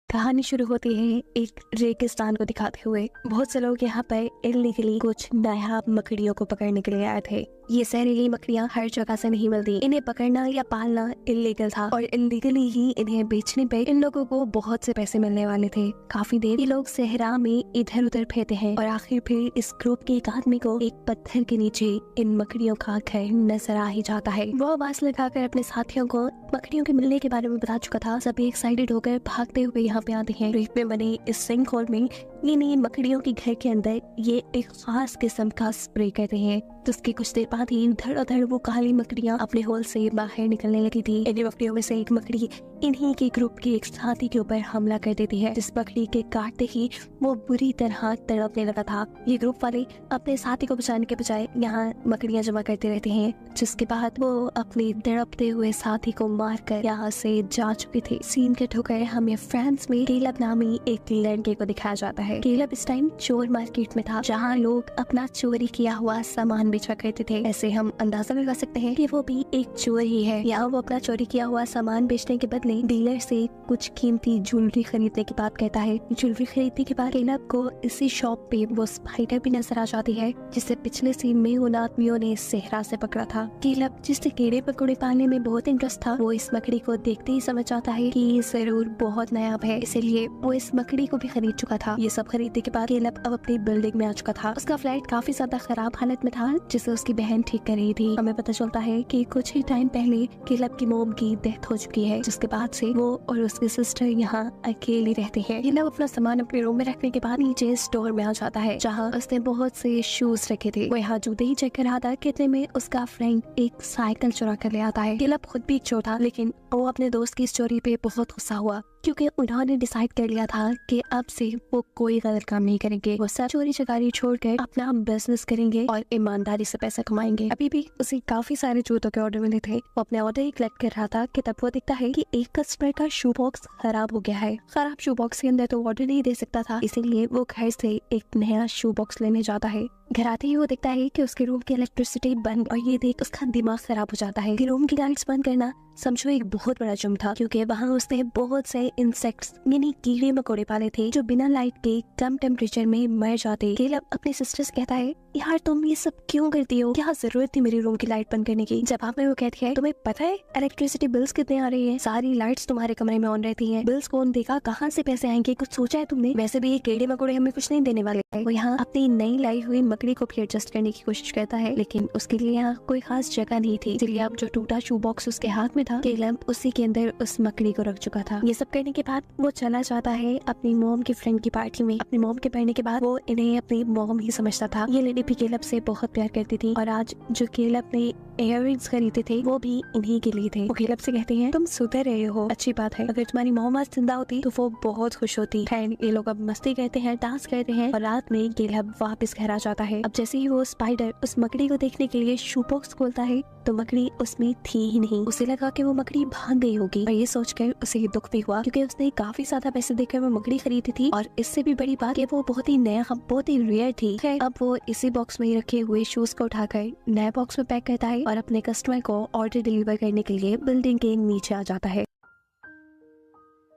कहानी शुरू होती है एक रेगिस्तान को दिखाते हुए। बहुत से लोग यहाँ पर इल्लीगली कुछ नायाब मकड़ियों को पकड़ने के लिए आए थे। ये जहरीली मकड़ियाँ हर जगह से नहीं मिलती। इन्हें पकड़ना या पालना इल्लीगल था और इल्लीगली ही इन्हें बेचने पे इन लोगों को बहुत से पैसे मिलने वाले थे। काफी देर ये लोग सहरा में इधर उधर फेरते हैं और आखिर फिर इस ग्रुप के एक आदमी को एक पत्थर के नीचे इन मकड़ियों का घर नजर आ ही जाता है। वो आवाज लगाकर अपने साथियों को मकड़ियों के मिलने के बारे में बता चुका था। सभी एक्साइटेड होकर भागते हुए यहाँ पे आते हैं। रेत में बने इस सिंक होल में इन मकड़ियों के घर के अंदर ये एक खास किस्म का स्प्रे करते हैं। तो उसके कुछ देर बाद ही धड़ाधड़ वो काली मकड़ियाँ अपने होल से बाहर निकलने लगी थी। इन मकड़ियों में से एक मकड़ी इन्हीं के ग्रुप के एक साथी के ऊपर हमला कर देती है, जिस मकड़ी के काटते ही वो बुरी तरह तड़पने लगा था। ये ग्रुप वाले अपने साथी को बचाने के बजाय यहाँ मकड़ियाँ जमा करते रहते हैं, जिसके बाद वो अपने तड़पते हुए साथी को मारकर यहाँ से जा चुके थे। सीन कट होकर हमें फ्रांस में केलब नामी एक लड़के को दिखाया जाता है। केलब इस टाइम चोर मार्केट में था, जहाँ लोग अपना चोरी किया हुआ सामान बेचा करते थे। ऐसे हम अंदाजा लगा सकते हैं कि वो भी एक चोर ही है। यहाँ वो अपना चोरी किया हुआ सामान बेचने के बदले डीलर से कुछ कीमती ज्वेलरी खरीदने की बात कहता है। ज्वेलरी खरीदने के बाद केलब को इसी शॉप पे वो स्पाइडर भी नजर आ जाती है, जिसे पिछले सीन में उन आदमियों ने सेहरा से पकड़ा था। केलब जिससे कीड़े पकौड़े पालने में बहुत इंटरेस्ट था, वो इस मकड़ी को देखते ही समझ आता है कि ये जरूर बहुत नायाब है, इसीलिए वो इस मकड़ी को भी खरीद चुका था। ये सब खरीदने के बाद केलब अब अपनी बिल्डिंग में आ चुका था। उसका फ्लैट काफी ज्यादा खराब हालत में था, जिसे उसकी बहन ठीक कर रही थी। हमें पता चलता है कि कुछ ही टाइम पहले केलब की मोम की डेथ हो चुकी है, जिसके बाद से वो और उसकी सिस्टर यहाँ अकेली रहते हैं। केलब अपना सामान अपने रूम में रखने के बाद नीचे स्टोर में आ जाता है, जहाँ उसने बहुत से शूज रखे थे। वो यहाँ जूते ही चेक कर रहा था, कितने में उसका फ्रेंड एक साइकिल चुरा कर ले आता है। केलब खुद भी एक चोर था, लेकिन वो अपने दोस्त की स्टोरी पे बहुत गुस्सा हुआ, क्योंकि उन्होंने डिसाइड कर लिया था कि अब से वो कोई गलत काम नहीं करेंगे। वो सब चोरी चकारी छोड़कर अपना बिजनेस करेंगे और ईमानदारी से पैसा कमाएंगे। अभी भी उसे काफी सारे जूतों के ऑर्डर मिले थे। वो अपने ऑर्डर ही कलेक्ट कर रहा था कि तब वो दिखता है कि एक कस्टमर का शू बॉक्स खराब हो गया है। खराब शू बॉक्स के अंदर तो ऑर्डर नहीं दे सकता था, इसीलिए वो घर से एक नया शू बॉक्स लेने जाता है। घर आते ही वो देखता है कि उसके रूम की इलेक्ट्रिसिटी बंद, और ये देख उसका दिमाग खराब हो जाता है। रूम की लाइट्स बंद करना समझो एक बहुत बड़ा जुर्म था, क्योंकि वहाँ उसने बहुत से इंसेक्ट्स यानी कीड़े मकोड़े पाले थे जो बिना लाइट के कम टेम्परेचर में मर जाते। केलब अपने सिस्टर से कहता है, यार तुम ये सब क्यों करती हो, क्या जरूरत थी मेरी रूम की लाइट बंद करने की। जवाब में वो कहती है, तुम्हें पता है इलेक्ट्रिसिटी बिल्स कितने आ रही है, सारी लाइट्स तुम्हारे कमरे में ऑन रहती हैं, बिल्स कौन देगा, कहाँ से पैसे आएंगे, कुछ सोचा है तुमने। वैसे भी ये कीड़े मकोड़े हमें कुछ नहीं देने वाले हैं। वो यहाँ अपनी नई लाई हुई मकड़ी को भी एडजस्ट करने की कोशिश करता है, लेकिन उसके लिए यहाँ कोई खास जगह नहीं थी, इसलिए अब जो टूटा शू बॉक्स उसके हाथ में था, केलब उसी के अंदर उस मकड़ी को रख चुका था। ये सब करने के बाद वो चला जाता है अपनी मॉम की फ्रेंड की पार्टी में। अपनी मॉम के पढ़ने के बाद वो इन्हें अपनी मॉम ही समझता था। ये लेडी भी केलब से बहुत प्यार करती थी, और आज जो केलब ने इयररिंग्स खरीदे थे वो भी इन्हीं के लिए थे। वो केलब से कहते हैं, तुम सुधर रहे हो, अच्छी बात है, अगर तुम्हारी मॉम आज जिंदा होती तो वो बहुत खुश होती। खैर ये लोग अब मस्ती करते हैं, डांस करते हैं, और रात में केलब वापस घर आ जाता है। अब जैसे ही वो स्पाइडर उस मकड़ी को देखने के लिए शू बॉक्स खोलता है तो मकड़ी उसमें थी ही नहीं। उसे लगा कि वो मकड़ी भाग गई होगी, और ये सोचकर उसे दुख भी हुआ, क्योंकि उसने काफी ज्यादा पैसे देकर वो मकड़ी खरीदी थी, और इससे भी बड़ी बात कि वो बहुत ही नया, बहुत ही रेयर थी। अब वो इसी बॉक्स में रखे हुए शूज को उठाकर नए बॉक्स में पैक करता है और अपने कस्टमर को ऑर्डर डिलीवर करने के लिए बिल्डिंग के नीचे आ जाता है।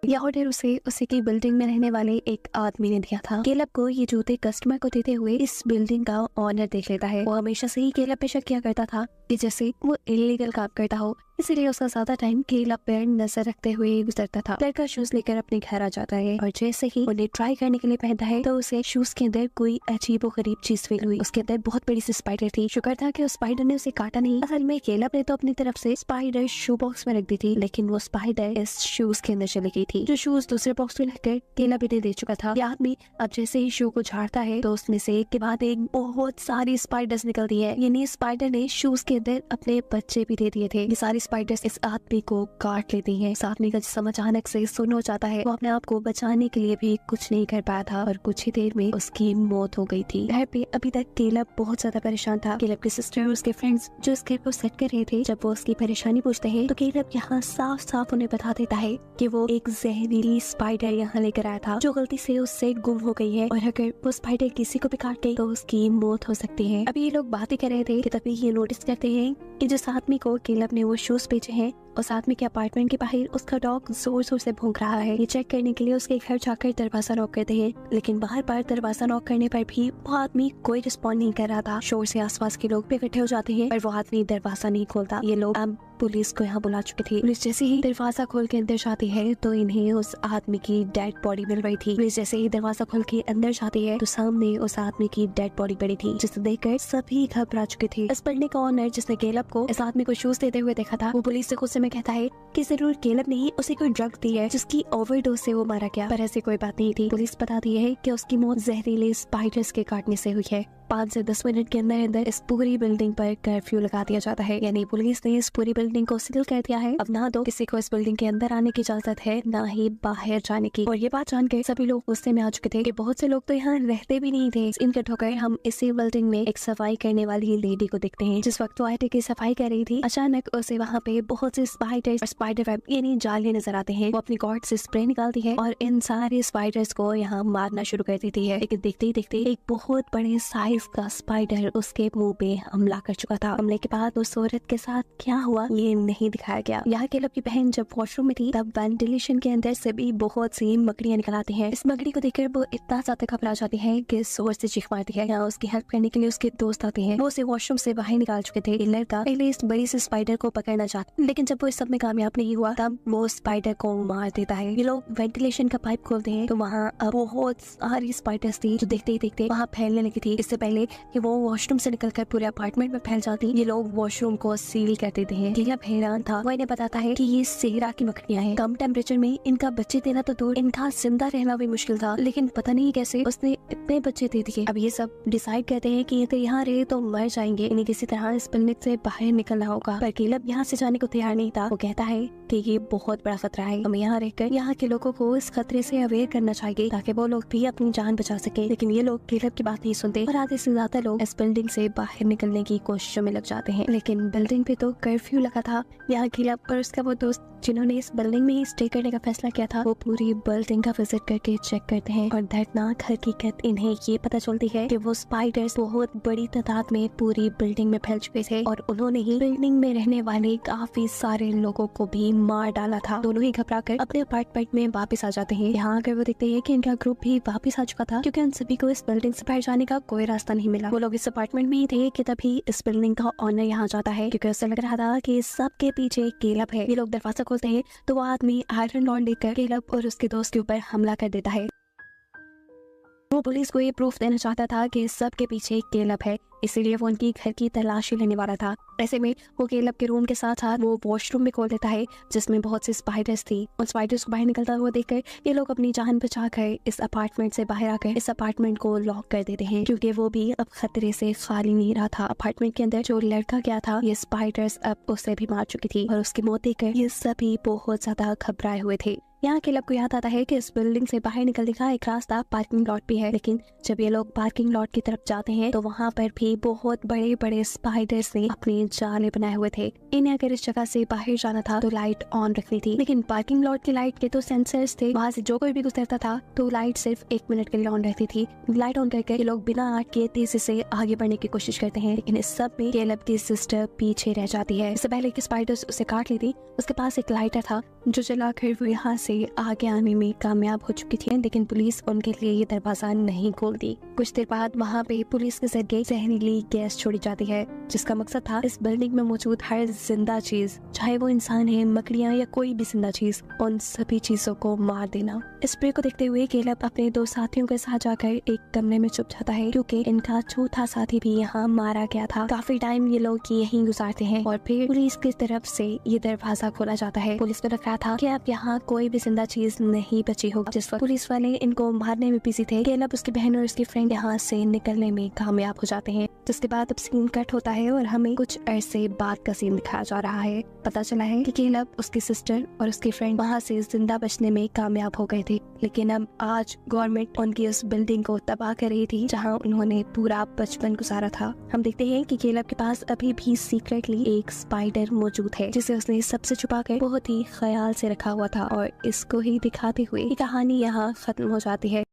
यह ऑर्डर उसे उसी की बिल्डिंग में रहने वाले एक आदमी ने दिया था। केलब को ये जूते कस्टमर को देते हुए इस बिल्डिंग का ऑनर देख लेता है। वो हमेशा से ही केलब पे शक किया करता था कि जैसे वो इलीगल काम करता हो, इसीलिए उसका ज्यादा टाइम केलब पर नजर रखते हुए गुजरता था। लड़का शूज लेकर अपने घर आ जाता है, और जैसे ही उन्हें ट्राई करने के लिए पहनता है तो उसे शूज के अंदर कोई अजीब गरीब चीज फील हुई। उसके अंदर बहुत बड़ी सी स्पाइडर थी। शुक्र था कि उस स्पाइडर ने उसे काटा नहीं। असल में केलब ने तो अपनी तरफ से स्पाइडर शू बॉक्स में रख दी थी, लेकिन वो स्पाइडर इस शूज के अंदर चली गई थी। जो शूज दूसरे बॉक्स में रखकर केलब इन्हें दे चुका था। ये आदमी अब जैसे ही शू को झाड़ता है तो उसमें से एक के बाद एक बहुत सारी स्पाइडर्स निकलती है। यानी स्पाइडर ने शूज के अंदर अपने बच्चे भी दे दिए थे। ये सारी स्पाइडर्स इस आदमी को काट लेती हैं। इस आदमी का जिस्म अचानक से सुन्न हो जाता है। वो अपने आप को बचाने के लिए भी कुछ नहीं कर पाया था, और कुछ ही देर में उसकी मौत हो गई थी। घर पे अभी तक केलब बहुत ज्यादा परेशान था। केलब की सिस्टर और उसके फ्रेंड्स जो इस घर को सेट कर रहे थे, जब वो उसकी परेशानी पूछते हैं तो केलब यहाँ साफ साफ उन्हें बता देता है कि वो एक जहरीली स्पाइडर यहाँ लेकर आया था, जो गलती से उससे गुम हो गई है, और अगर वो स्पाइडर किसी को भी काट गई तो उसकी मौत हो सकती है। अभी ये लोग बातें कर रहे थे कि तभी ये नोटिस करते हैं कि जिस आदमी को केलब ने वो शूज बेचे हैं उस आदमी के अपार्टमेंट के बाहर उसका डॉग जोर जोर से भौंक रहा है। ये चेक करने के लिए उसके घर जाकर दरवाजा नॉक करते हैं, लेकिन बार बार दरवाजा नॉक करने पर भी वो आदमी कोई रिस्पॉन्ड नहीं कर रहा था। शोर से आसपास के लोग भी इकट्ठे हो जाते हैं, पर वो आदमी दरवाजा नहीं खोलता। ये लोग अब पुलिस को यहाँ बुला चुके थे। पुलिस जैसे ही दरवाजा खोल के अंदर जाती है तो इन्हें उस आदमी की डेड बॉडी मिल रही थी। पुलिस जैसे ही दरवाजा खोल के अंदर जाती है तो सामने उस आदमी की डेड बॉडी पड़ी थी, जिसे देखकर सभी घबरा चुके थे। इस बिल्डिंग का ओनर जिसने केलब को इस आदमी को शूज देते हुए देखा था, वो पुलिस से गुस्से में कहता है कि जरूर केलब ने ही उसे कोई ड्रग दी है जिसकी ओवरडोज से वो मारा गया, पर ऐसी कोई बात नहीं थी। पुलिस बताती है कि उसकी मौत जहरीले स्पाइडर्स के काटने से हुई है। 5 से 10 मिनट के अंदर अंदर इस पूरी बिल्डिंग पर कर्फ्यू लगा दिया जाता है, यानी पुलिस ने इस पूरी बिल्डिंग को सील कर दिया है। अब ना तो किसी को इस बिल्डिंग के अंदर आने की इजाजत है, ना ही बाहर जाने की। और ये बात जानकर सभी लोग गुस्से में आ चुके थे कि बहुत से लोग तो यहाँ रहते भी नहीं थे। इनके ठोकर हम इसी बिल्डिंग में एक सफाई करने वाली लेडी को देखते हैं। जिस वक्त वो आटे की सफाई कर रही थी, अचानक उसे वहाँ पे बहुत से स्पाइडर्स और स्पाइडर वेब यानी जाले नजर आते हैं। वो अपनी गॉड से स्प्रे निकालती है और इन सारे स्पाइडर्स को यहाँ मारना शुरू कर देती है। लेकिन देखते ही देखते एक बहुत बड़े साइज का स्पाइडर उसके मुंह पे हमला कर चुका था। हमले के बाद उस औरत के साथ क्या हुआ ये नहीं दिखाया गया। यहाँ केलब की बहन जब वॉशरूम में थी तब वेंटिलेशन के अंदर से भी बहुत सी मकड़ियाँ निकल आती हैं। इस मकड़ी को देखकर वो इतना ज्यादा घबरा जाती है कि जोर से चीख मारती है। यहाँ उसकी हेल्प करने के लिए उसके दोस्त आते हैं। वो उसे वॉशरूम से बाहर निकाल चुके थे। लड़का पहले इस बड़ी से स्पाइडर को पकड़ना चाहता, लेकिन जब वो इस सब में कामयाब नहीं हुआ तब वो स्पाइडर को मार देता है। ये लोग वेंटिलेशन का पाइप खोलते हैं तो वहाँ बहुत सारी स्पाइडर्स थी जो देखते ही देखते वहाँ फैलने लगी थी। इससे पहले कि वो वॉशरूम से निकलकर पूरे अपार्टमेंट में फैल जाती, ये लोग वॉशरूम को सील कर देते हैं। केलब हैरान था। वो इन्हें बताता है कि ये सेहरा की मकड़ियाँ हैं। कम टेम्परेचर में इनका बच्चे देना तो दूर, इनका जिंदा रहना भी मुश्किल था, लेकिन पता नहीं कैसे उसने इतने बच्चे दे दिए। अब ये सब डिसाइड करते हैं कि अगर यहाँ रहे तो मर जाएंगे, इन्हें किसी तरह इस बिल्डिंग से बाहर निकलना होगा। पर केलब यहाँ से जाने को तैयार नहीं था। वो कहता है कि ये बहुत बड़ा खतरा है, हमें यहाँ रहकर यहाँ के लोगों को इस खतरे से अवेयर करना चाहिए ताकि वो लोग भी अपनी जान बचा सके। लेकिन ये लोग केलब की बात नहीं सुनते और आधे से ज्यादा लोग इस बिल्डिंग से बाहर निकलने की कोशिशों में लग जाते हैं। लेकिन बिल्डिंग पे तो कर्फ्यू लगा था। यहाँ केलब और उसका वो दोस्त जिन्होंने इस बिल्डिंग में ही स्टे करने का फैसला किया था, वो पूरी बिल्डिंग का विजिट करके चेक करते हैं और दर्दनाक हकीकत इन्हें ये पता चलती है कि वो स्पाइडर्स बहुत बड़ी तादाद में पूरी बिल्डिंग में फैल चुके थे और उन्होंने ही बिल्डिंग में रहने वाले काफी सारे लोगों को भी मार डाला था। दोनों ही घबरा कर अपने अपार्टमेंट में वापस आ जाते हैं। यहाँ आकर वो देखते हैं कि इनका ग्रुप भी वापस आ चुका था, क्योंकि उन सभी को इस बिल्डिंग से बाहर जाने का कोई रास्ता नहीं मिला। वो लोग इस अपार्टमेंट में ही थे कि तभी इस बिल्डिंग का ऑनर यहाँ जाता है, क्योंकि उसे लग रहा था कि सबके पीछे केलब है। ये लोग दरवाजा खोलते हैं तो वो आदमी आयरन रॉड लेकर केलब और उसके दोस्त के ऊपर हमला कर देता है। वो पुलिस को ये प्रूफ देना चाहता था कि सबके पीछे केलब है, इसीलिए वो उनकी घर की तलाशी लेने वाला था। ऐसे में वो केलब के रूम के साथ साथ वो वॉशरूम भी खोल देता है जिसमें बहुत सी स्पाइडर्स थी। उन स्पाइडर्स को बाहर निकलता हुआ देखकर ये लोग अपनी जान बचाकर इस अपार्टमेंट से बाहर आकर इस अपार्टमेंट को लॉक कर देते हैं, क्योंकि वो भी अब खतरे से खाली नहीं रहा था। अपार्टमेंट के अंदर जो लड़का गया था, ये स्पाइडर्स अब उसे भी मार चुकी थी और उसकी मौत देखकर ये सभी बहुत ज्यादा घबराए हुए थे। यहाँ केलब को याद आता है कि इस बिल्डिंग से बाहर निकलने का एक रास्ता पार्किंग लॉट भी है, लेकिन जब ये लोग पार्किंग लॉट की तरफ जाते हैं तो वहाँ पर भी बहुत बड़े बड़े स्पाइडर्स ने अपने जाले बनाए हुए थे। इन्हें अगर इस जगह से बाहर जाना था तो लाइट ऑन रखनी थी, लेकिन पार्किंग लॉट की लाइट के तो सेंसर्स थे, वहाँ से जो कोई भी गुजरता था तो लाइट सिर्फ 1 मिनट के लिए ऑन रहती थी। लाइट ऑन करके ये लोग बिना आग के तेजी से आगे बढ़ने की कोशिश करते हैं, लेकिन इस सब में केलब की सिस्टर पीछे रह जाती है। इससे पहले कि स्पाइडर्स उसे काट लेती, उसके पास एक लाइटर था जो जलाकर वो यहाँ से आगे आने में कामयाब हो चुकी थी, लेकिन पुलिस उनके लिए ये दरवाजा नहीं खोलती। कुछ देर बाद वहाँ पे पुलिस के जरिए जहरीली गैस छोड़ी जाती है, जिसका मकसद था इस बिल्डिंग में मौजूद हर जिंदा चीज, चाहे वो इंसान है, मकड़ियाँ या कोई भी जिंदा चीज, उन सभी चीजों को मार देना। इस स्प्रे को देखते हुए केलब अपने 2 साथियों के साथ जाकर एक कमरे में छुप जाता है, क्योंकि इनका चौथा साथी भी यहाँ मारा गया था। काफी टाइम ये लोग यहीं गुजारते हैं और फिर पुलिस की तरफ से ये दरवाजा खोला जाता है। पुलिस को लग रहा था कि अब यहाँ कोई भी जिंदा चीज नहीं बची होगी। जिस वक्त पुलिस वाले इनको मारने में बिजी थे, केलब, उसकी बहन और उसकी फ्रेंड यहाँ से निकलने में कामयाब हो जाते हैं। जिसके बाद अब सीन कट होता है और हमें कुछ अरसे बाद का सीन दिखाया जा रहा है। पता चला है कि केलब, उसकी सिस्टर और उसकी फ्रेंड वहाँ से जिंदा बचने में कामयाब हो गए थे, लेकिन अब आज गवर्नमेंट उनकी उस बिल्डिंग को तबाह कर रही थी जहाँ उन्होंने पूरा बचपन गुजारा था। हम देखते हैं कि केलब के पास अभी भी सीक्रेटली एक स्पाइडर मौजूद है, जिसे उसने सबसे छुपाकर बहुत ही ख्याल से रखा हुआ था, और इसको ही दिखाते हुए कहानी यहाँ खत्म हो जाती है।